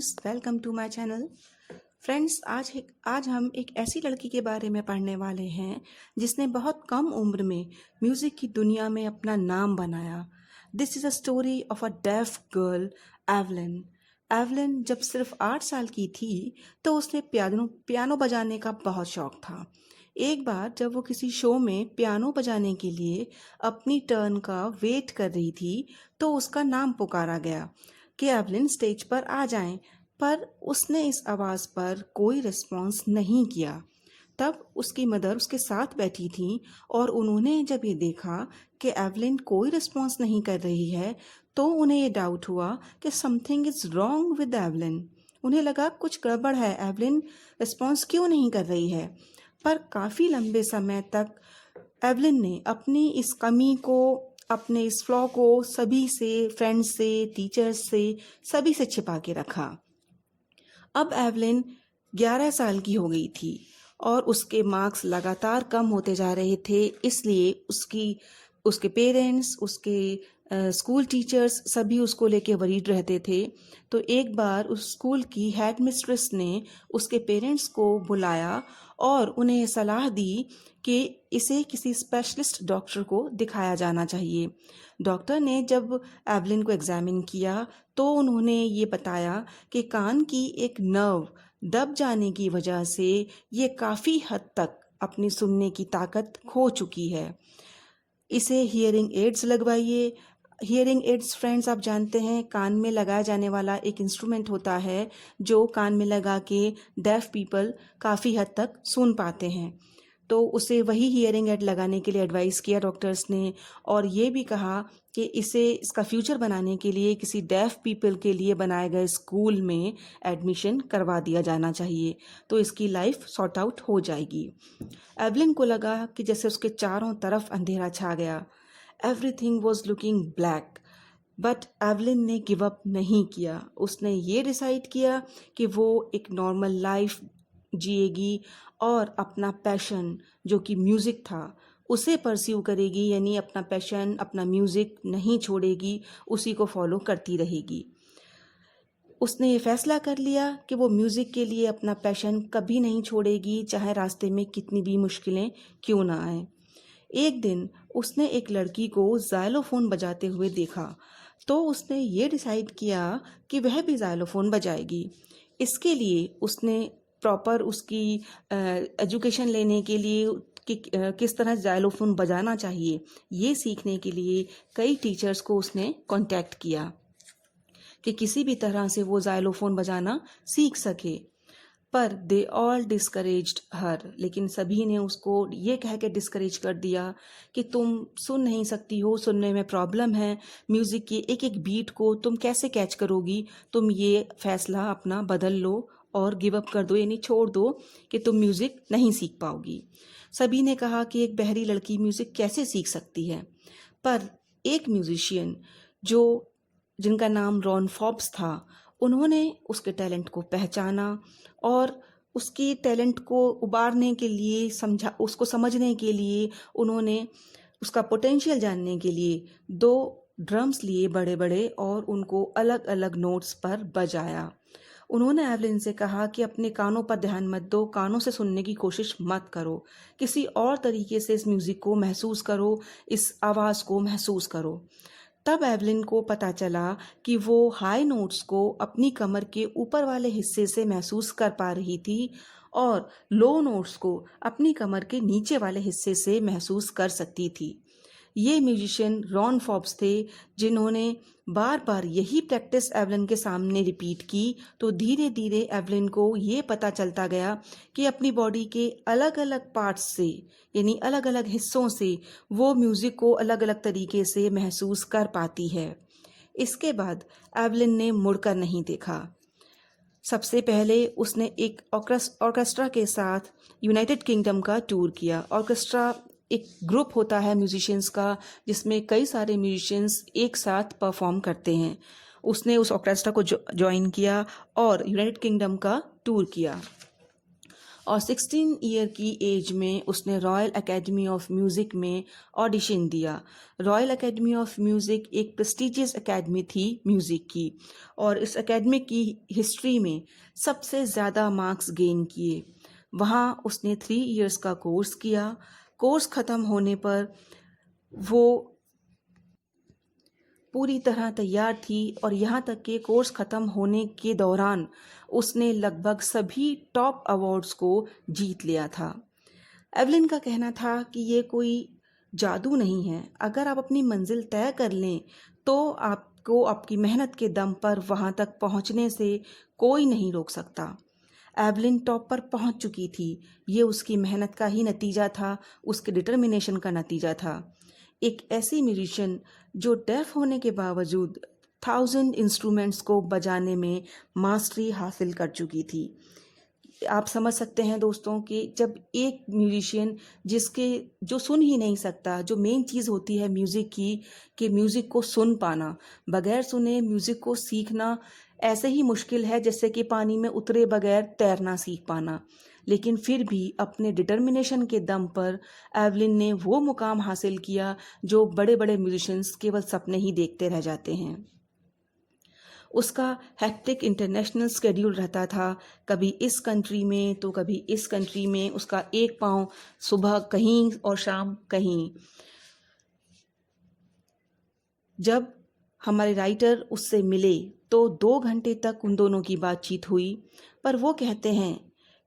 Friends, welcome to my channel. Friends, आज हम एक ऐसी लड़की के बारे में पढ़ने वाले हैं जिसने बहुत कम उम्र में म्यूज़िक की दुनिया में अपना नाम बनाया। This is a story of a deaf girl, Evelyn. Evelyn जब सिर्फ 8 साल की थी तो उसने पियानो बजाने का बहुत शौक था। एक बार जब वो किसी शो में पियानो बजाने के लिए अपनी टर्न का वेट कर रही थी तो उसका नाम पुकारा गया कि एवलिन स्टेज पर आ जाएं, पर उसने इस आवाज़ पर कोई रिस्पॉन्स नहीं किया। तब उसकी मदर उसके साथ बैठी थी और उन्होंने जब ये देखा कि एवलिन कोई रिस्पॉन्स नहीं कर रही है तो उन्हें ये डाउट हुआ कि something is wrong with Evelyn. उन्हें लगा कुछ गड़बड़ है, एवलिन रिस्पॉन्स क्यों नहीं कर रही है। पर काफ़ी लंबे समय तक एवलिन ने अपनी इस कमी को, अपने इस फ्लॉ को सभी से, फ्रेंड्स से, टीचर्स से, सभी से छिपा के रखा। अब एवलिन 11 साल की हो गई थी और उसके मार्क्स लगातार कम होते जा रहे थे, इसलिए उसके पेरेंट्स, उसके स्कूल टीचर्स सभी उसको लेके वरीड रहते थे। तो एक बार उस स्कूल की हेड मिस्ट्रेस ने उसके पेरेंट्स को बुलाया और उन्हें सलाह दी कि इसे किसी स्पेशलिस्ट डॉक्टर को दिखाया जाना चाहिए। डॉक्टर ने जब एवलिन को एग्जामिन किया तो उन्होंने ये बताया कि कान की एक नर्व दब जाने की वजह से ये काफ़ी हद तक अपनी सुनने की ताकत खो चुकी है। इसे हियरिंग एड्स लगवाइए। हियरिंग एड्स फ्रेंड्स, आप जानते हैं, कान में लगाया जाने वाला एक इंस्ट्रूमेंट होता है जो कान में लगा के डेफ पीपल काफ़ी हद तक सुन पाते हैं। तो उसे वही हियरिंग एड लगाने के लिए एडवाइस किया डॉक्टर्स ने, और ये भी कहा कि इसका फ्यूचर बनाने के लिए किसी डेफ पीपल के लिए बनाए गए स्कूल में एडमिशन करवा दिया जाना चाहिए, तो इसकी लाइफ सॉर्ट आउट हो जाएगी। एवलिन को लगा कि जैसे उसके चारों तरफ अंधेरा छा गया। Everything was looking black, but Evelyn ने गिव अप नहीं किया। उसने ये डिसाइड किया कि वो एक नॉर्मल लाइफ जिएगी और अपना पैशन जो कि म्यूज़िक था उसे परस्यू करेगी, यानी अपना पैशन, अपना म्यूज़िक नहीं छोड़ेगी, उसी को फॉलो करती रहेगी। उसने ये फैसला कर लिया कि वो म्यूज़िक के लिए अपना पैशन कभी नहीं छोड़ेगी, चाहे रास्ते में कितनी भी मुश्किलें क्यों ना आए। एक दिन उसने एक लड़की को ज़ाइलोफ़ोन बजाते हुए देखा, तो उसने ये डिसाइड किया कि वह भी ज़ाइलोफ़ोन बजाएगी। इसके लिए उसने प्रॉपर उसकी एजुकेशन लेने के लिए कि किस तरह ज़ाइलोफ़ोन बजाना चाहिए, ये सीखने के लिए कई टीचर्स को उसने कांटेक्ट किया कि किसी भी तरह से वो ज़ाइलोफ़ोन बजाना सीख सके। पर दे ऑल डिस्करेज्ड हर, लेकिन सभी ने उसको ये कह के डिस्करेज कर दिया कि तुम सुन नहीं सकती हो, सुनने में प्रॉब्लम है, म्यूज़िक की एक एक बीट को तुम कैसे कैच करोगी, तुम ये फैसला अपना बदल लो और गिव अप कर दो, यानी छोड़ दो कि तुम म्यूज़िक नहीं सीख पाओगी। सभी ने कहा कि एक बहरी लड़की म्यूज़िक कैसे सीख सकती है। पर एक म्यूज़िशियन जिनका नाम रॉन फॉब्स था, उन्होंने उसके टैलेंट को पहचाना और उसकी टैलेंट को उबारने के लिए, उसको समझने के लिए, उन्होंने उसका पोटेंशियल जानने के लिए 2 ड्रम्स लिए बड़े बड़े और उनको अलग अलग नोट्स पर बजाया। उन्होंने एवलिन से कहा कि अपने कानों पर ध्यान मत दो, कानों से सुनने की कोशिश मत करो, किसी और तरीके से इस म्यूज़िक को महसूस करो, इस आवाज़ को महसूस करो। तब एवलिन को पता चला कि वो हाई नोट्स को अपनी कमर के ऊपर वाले हिस्से से महसूस कर पा रही थी और लो नोट्स को अपनी कमर के नीचे वाले हिस्से से महसूस कर सकती थी। ये म्यूजिशियन रॉन फॉब्स थे, जिन्होंने बार बार यही प्रैक्टिस एवलिन के सामने रिपीट की। तो धीरे धीरे एवलिन को ये पता चलता गया कि अपनी बॉडी के अलग अलग पार्ट्स से, यानी अलग अलग हिस्सों से, वो म्यूज़िक को अलग अलग तरीके से महसूस कर पाती है। इसके बाद एवलिन ने मुड़कर नहीं देखा। सबसे पहले उसने एक ऑर्केस्ट्रा के साथ यूनाइटेड किंगडम का टूर किया। ऑर्केस्ट्रा एक ग्रुप होता है म्यूजिशियंस का, जिसमें कई सारे म्यूजिशियंस एक साथ परफॉर्म करते हैं। उसने उस ऑर्केस्ट्रा को ज्वाइन किया और यूनाइटेड किंगडम का टूर किया। और 16 ईयर की एज में उसने रॉयल एकेडमी ऑफ म्यूज़िक में ऑडिशन दिया। रॉयल एकेडमी ऑफ म्यूज़िक एक प्रेस्टिजियस एकेडमी थी म्यूज़िक की, और इस एकेडमी की हिस्ट्री में सबसे ज़्यादा मार्क्स गेन किए। वहाँ उसने 3 इयर्स का कोर्स किया। कोर्स ख़त्म होने पर वो पूरी तरह तैयार थी, और यहाँ तक कि कोर्स ख़त्म होने के दौरान उसने लगभग सभी टॉप अवार्ड्स को जीत लिया था। एवलिन का कहना था कि ये कोई जादू नहीं है, अगर आप अपनी मंजिल तय कर लें तो आपको आपकी मेहनत के दम पर वहाँ तक पहुँचने से कोई नहीं रोक सकता। एवलिन टॉप पर पहुँच चुकी थी, ये उसकी मेहनत का ही नतीजा था, उसके डिटर्मिनेशन का नतीजा था। एक ऐसी म्यूजिशियन जो डेफ होने के बावजूद 1000 इंस्ट्रूमेंट्स को बजाने में मास्टरी हासिल कर चुकी थी। आप समझ सकते हैं दोस्तों कि जब एक म्यूजिशियन जो सुन ही नहीं सकता, जो मेन चीज़ होती है म्यूज़िक की कि म्यूज़िक को सुन पाना, बगैर सुने म्यूज़िक को सीखना ऐसे ही मुश्किल है जैसे कि पानी में उतरे बगैर तैरना सीख पाना। लेकिन फिर भी अपने डिटर्मिनेशन के दम पर एवलिन ने वो मुकाम हासिल किया जो बड़े बड़े म्यूजिशियंस केवल सपने ही देखते रह जाते हैं। उसका हेक्टिक इंटरनेशनल स्केड्यूल रहता था, कभी इस कंट्री में तो कभी इस कंट्री में। उसका एक पाँव सुबह कहीं और शाम कहीं। जब हमारे राइटर उससे मिले तो 2 घंटे तक उन दोनों की बातचीत हुई, पर वो कहते हैं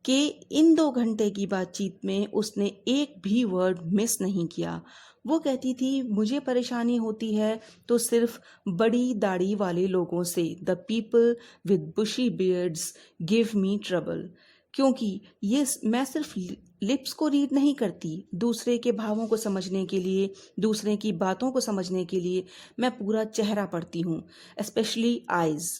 कि इन 2 घंटे की बातचीत में उसने एक भी वर्ड मिस नहीं किया। वो कहती थी, मुझे परेशानी होती है तो सिर्फ बड़ी दाढ़ी वाले लोगों से, the people with bushy beards give me trouble, क्योंकि मैं सिर्फ लिप्स को रीड नहीं करती, दूसरे के भावों को समझने के लिए, दूसरे की बातों को समझने के लिए मैं पूरा चेहरा पढ़ती हूँ, स्पेशली आइज़।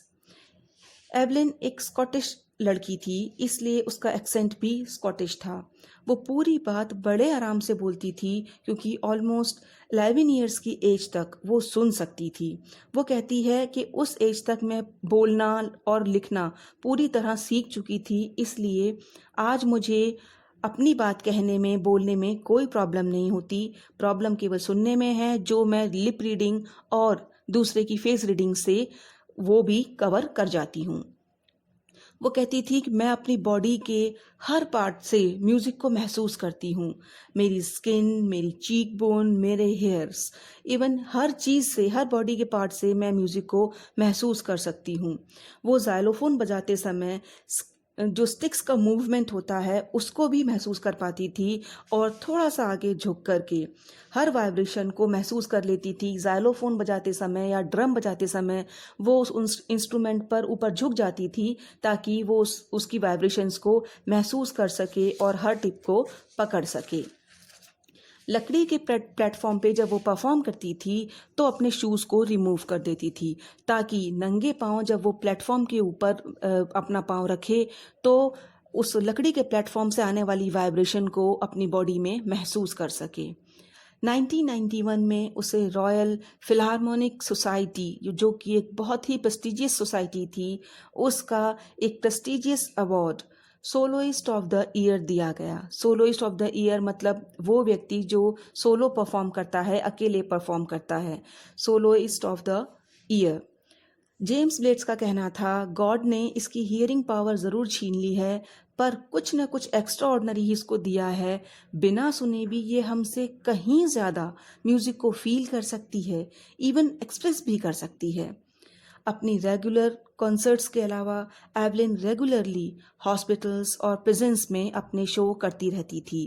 एवलिन एक स्कॉटिश लड़की थी, इसलिए उसका एक्सेंट भी स्कॉटिश था। वो पूरी बात बड़े आराम से बोलती थी क्योंकि ऑलमोस्ट 11 ईयर्स की एज तक वो सुन सकती थी। वो कहती है कि उस एज तक मैं बोलना और लिखना पूरी तरह सीख चुकी थी, इसलिए आज मुझे अपनी बात कहने में, बोलने में कोई प्रॉब्लम नहीं होती। प्रॉब्लम केवल सुनने में है, जो मैं लिप रीडिंग और दूसरे की फेस रीडिंग से वो भी कवर कर जाती हूँ। वो कहती थी कि मैं अपनी बॉडी के हर पार्ट से म्यूज़िक को महसूस करती हूँ, मेरी स्किन, मेरी चीक बोन, मेरे हेयर्स, इवन हर चीज़ से, हर बॉडी के पार्ट से मैं म्यूज़िक को महसूस कर सकती हूँ। वो ज़ाइलोफ़ोन बजाते समय जो स्टिक्स का मूवमेंट होता है उसको भी महसूस कर पाती थी, और थोड़ा सा आगे झुक करके हर वाइब्रेशन को महसूस कर लेती थी। ज़ाइलोफ़ोन बजाते समय या ड्रम बजाते समय वो उस इंस्ट्रूमेंट पर ऊपर झुक जाती थी ताकि वो उसकी वाइब्रेशंस को महसूस कर सके और हर टिप को पकड़ सके। लकड़ी के प्लेटफॉर्म पे जब वो परफॉर्म करती थी तो अपने शूज़ को रिमूव कर देती थी ताकि नंगे पाँव जब वो प्लेटफॉर्म के ऊपर अपना पाँव रखे तो उस लकड़ी के प्लेटफॉर्म से आने वाली वाइब्रेशन को अपनी बॉडी में महसूस कर सके। 1991 में उसे रॉयल फिलहार्मोनिक सोसाइटी, जो कि एक बहुत ही प्रेस्टिजियस सोसाइटी थी, उसका एक prestigious award soloist of the year दिया गया। सोलोइस्ट ऑफ द ईयर मतलब वो व्यक्ति जो सोलो परफॉर्म करता है, अकेले परफॉर्म करता है, soloist of the year. James blades का कहना था, गॉड ने इसकी हियरिंग पावर ज़रूर छीन ली है, पर कुछ न कुछ एक्स्ट्रा ऑर्डनरी ही इसको दिया है। बिना सुने भी ये हमसे कहीं ज़्यादा म्यूज़िक को फील कर सकती है, इवन एक्सप्रेस भी कर सकती है। अपनी रेगुलर कॉन्सर्ट्स के अलावा एवलिन रेगुलरली हॉस्पिटल्स और प्रिजन्स में अपने शो करती रहती थी।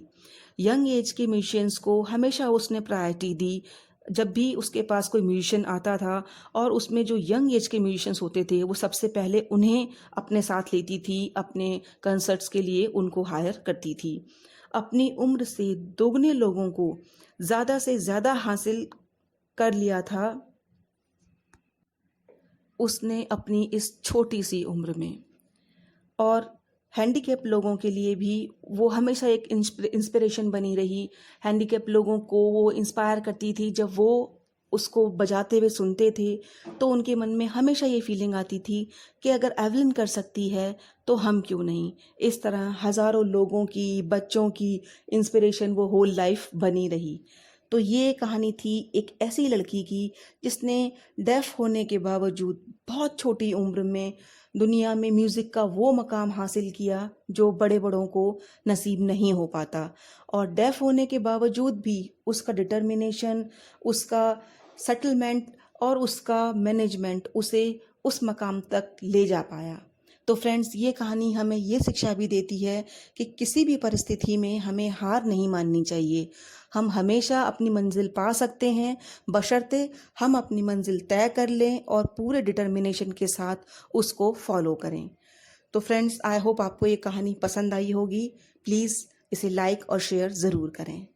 यंग एज के म्यूजिशियंस को हमेशा उसने प्रायोरिटी दी। जब भी उसके पास कोई म्यूजिशियन आता था और उसमें जो यंग एज के म्यूजिशियंस होते थे वो सबसे पहले उन्हें अपने साथ लेती थी, अपने कंसर्ट्स के लिए उनको हायर करती थी। अपनी उम्र से दोगुने लोगों को ज़्यादा से ज़्यादा हासिल कर लिया था उसने अपनी इस छोटी सी उम्र में। और हैंडीकैप लोगों के लिए भी वो हमेशा एक इंस्पिरेशन बनी रही। हैंडीकैप लोगों को वो इंस्पायर करती थी जब वो उसको बजाते हुए सुनते थे तो उनके मन में हमेशा ये फीलिंग आती थी कि अगर एवलिन कर सकती है तो हम क्यों नहीं। इस तरह हज़ारों लोगों की, बच्चों की इंस्पिरेशन वो होल लाइफ बनी रही। तो ये कहानी थी एक ऐसी लड़की की जिसने डेफ होने के बावजूद बहुत छोटी उम्र में दुनिया में म्यूज़िक का वो मकाम हासिल किया जो बड़े बड़ों को नसीब नहीं हो पाता। और डेफ होने के बावजूद भी उसका डिटर्मिनेशन, उसका सेटलमेंट और उसका मैनेजमेंट उसे उस मकाम तक ले जा पाया। तो फ्रेंड्स, ये कहानी हमें ये शिक्षा भी देती है कि किसी भी परिस्थिति में हमें हार नहीं माननी चाहिए। हम हमेशा अपनी मंजिल पा सकते हैं, बशर्ते हम अपनी मंजिल तय कर लें और पूरे डिटर्मिनेशन के साथ उसको फॉलो करें। तो फ्रेंड्स, आई होप आपको ये कहानी पसंद आई होगी। प्लीज़ इसे लाइक और शेयर ज़रूर करें।